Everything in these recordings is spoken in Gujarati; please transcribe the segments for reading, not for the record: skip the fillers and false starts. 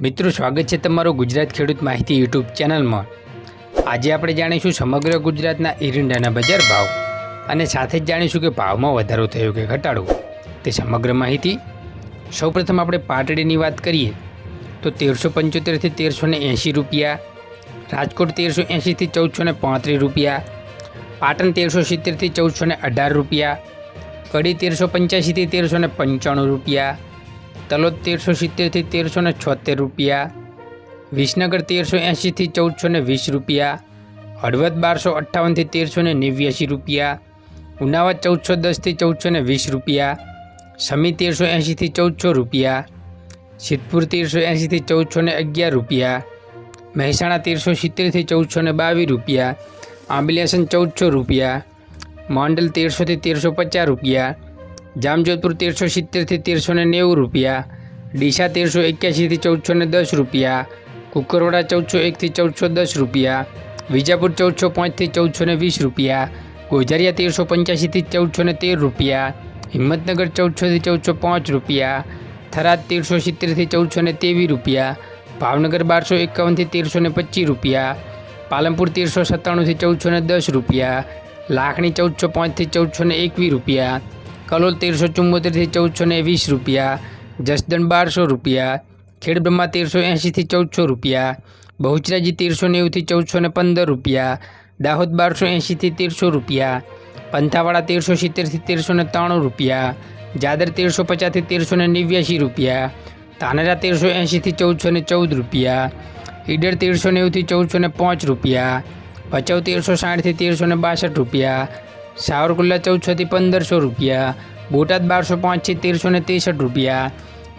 મિત્રો, સ્વાગત છે તમારું ગુજરાત ખેડૂત માહિતી યુટ્યુબ ચેનલમાં। આજે આપણે જાણીશું સમગ્ર ગુજરાતના એરંડાના બજાર ભાવ અને સાથે જ જાણીશું કે ભાવમાં વધારો થયો કે ઘટાડો તે સમગ્ર માહિતી। સૌપ્રથમ આપણે પાટડીની વાત કરીએ તો 1375 થી 1380 રૂપિયા, રાજકોટ 1380 થી 1435 રૂપિયા, પાટણ 1370 થી 1418 રૂપિયા, કડી 1385 થી 1395 રૂપિયા, તલોદ 1370 થી 1376 રૂપિયા, વિસનગર 1380 થી 1420 રૂપિયા, હળવદ 1258 થી 1389 રૂપિયા, ઉનાવા 1410 થી 1420 રૂપિયા, સમી 1380 થી 1400 રૂપિયા, સિદ્ધપુર 1380 થી 1411 રૂપિયા, મહેસાણા 1370 થી 1422 રૂપિયા, આંબલિયાસન 1400 રૂપિયા, માંડલ 1300 થી 1350 રૂપિયા, જામજોધપુર 1370 થી 1390 રૂપિયા, ડીસા 1381 થી 1410 રૂપિયા, કુકરવાડા 1401 થી 1410 રૂપિયા, વિજાપુર 1405 થી 1420 રૂપિયા, ગોઝારિયા 1385 થી 1413 રૂપિયા, હિંમતનગર 1400 થી 1405 રૂપિયા, થરાદ 1370 થી 1423 રૂપિયા, ભાવનગર 1251 થી 1325 રૂપિયા, પાલનપુર 1397 થી 1410 રૂપિયા, લાખણી 1405 થી 1421 રૂપિયા, કલોલ 1374 થી 1420 રૂપિયા, જસદણ 1200 રૂપિયા, ખેડબ્રહ્મા 1380 થી 1400 રૂપિયા, બહુચરાજી 1390 થી 1415 રૂપિયા, દાહોદ 1280 થી 1300 રૂપિયા, પંથાવાડા 1370 થી 1393 રૂપિયા, જાદર 1350 થી 1389 રૂપિયા, ધાનેરા 1380 થી 1414 રૂપિયા, ઈડર 1390 થી 1405 રૂપિયા, ભચાઉ 1360 થી 1362 રૂપિયા, સાવરકુંડલા 1400 થી 1500 રૂપિયા, બોટાદ 1205 થી 1363 રૂપિયા,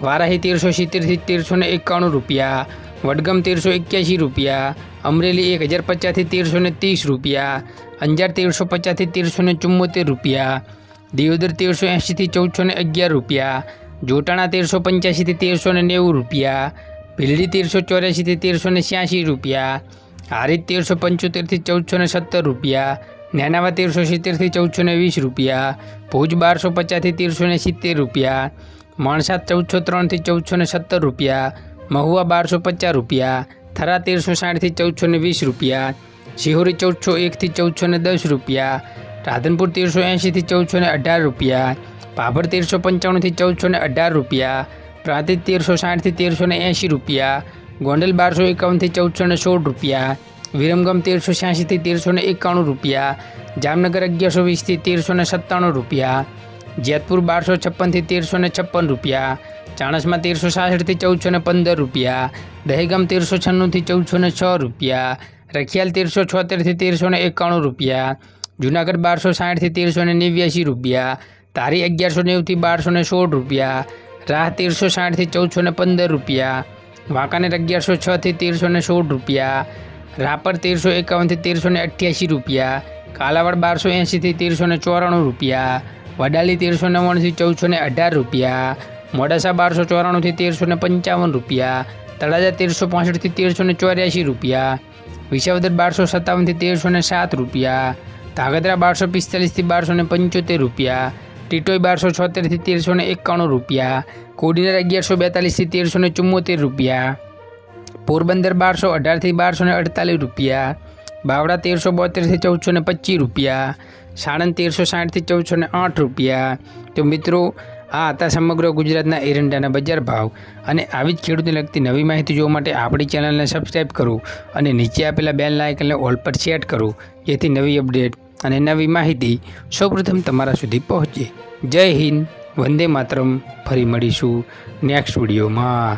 વારાહી 1370 થી 1391 રૂપિયા, વડગામ 1381 રૂપિયા, અમરેલી 1050 થી 1330 રૂપિયા, અંજાર 1350 થી 1374 રૂપિયા, દિયોદર 1380 થી 1411 રૂપિયા, જોટાણા 1385 થી 1390 રૂપિયા, ભીલડી 1384 થી 1386 રૂપિયા, હારીજ 1375 થી 1417 રૂપિયા, નેનાવા 1370 થી 1420 રૂપિયા, ભુજ 1250 થી 1370 રૂપિયા, માણસા 1403 થી 1417 રૂપિયા, મહુવા 1250 રૂપિયા, થરા 1360 થી 1420 રૂપિયા, શિહોરી 1401 થી 1410 રૂપિયા, રાધનપુર 1380 થી 1418 રૂપિયા, ભાભર 1355 થી 1418 રૂપિયા, પ્રાંતિજ 1360 થી 1380 રૂપિયા, ગોંડલ 1251 થી 1416 રૂપિયા, વિરમગામ 1386 થી 1391 રૂપિયા, જામનગર 1120 થી 1397 રૂપિયા, જેતપુર 1256 થી 1356 રૂપિયા, ચાણસમા 1366 થી 1415 રૂપિયા, દહેગામ 1396 થી 1406 રૂપિયા, રખિયાલ 1376 થી 1391 રૂપિયા, જૂનાગઢ 1260 થી 1389 રૂપિયા, ધારી 1190 થી 1216 રૂપિયા, રાહ 1360 થી 1415 રૂપિયા, વાંકાનેર 1106 થી 1316 રૂપિયા, રાપર 1351 થી 1388 રૂપિયા, કાલાવાડ 1280 થી 1394 રૂપિયા, વડાલી 1399 થી 1418 રૂપિયા, મોડાસા 1294 થી 1355 રૂપિયા, તળાજા 1365 થી 1384 રૂપિયા, વિસાવદર 1257 થી 1307 રૂપિયા, ધાંગધ્રા 1245 થી 1275 રૂપિયા, ટીટોઈ 1276 થી 1391 રૂપિયા, કોડીનાર 1142 થી 1374 રૂપિયા, પોરબંદર 1218 થી 1248 રૂપિયા, બાવડા 1372 થી 1425 રૂપિયા, સાણંદ 1360 થી 1408 રૂપિયા। તો મિત્રો, આ હતા સમગ્ર ગુજરાતના એરંડાના બજાર ભાવ અને આવી જ ખેડૂતને લગતી નવી માહિતી જોવા માટે આપણી ચેનલને સબસ્ક્રાઈબ કરો અને નીચે આપેલા બેલ આઇકનને ઓલ પર સેટ કરો, જેથી નવી અપડેટ અને નવી માહિતી સૌપ્રથમ તમારા સુધી પહોંચે। જય હિન્દ, વંદે માતરમ। ફરી મળીશું નેક્સ્ટ વિડીયોમાં।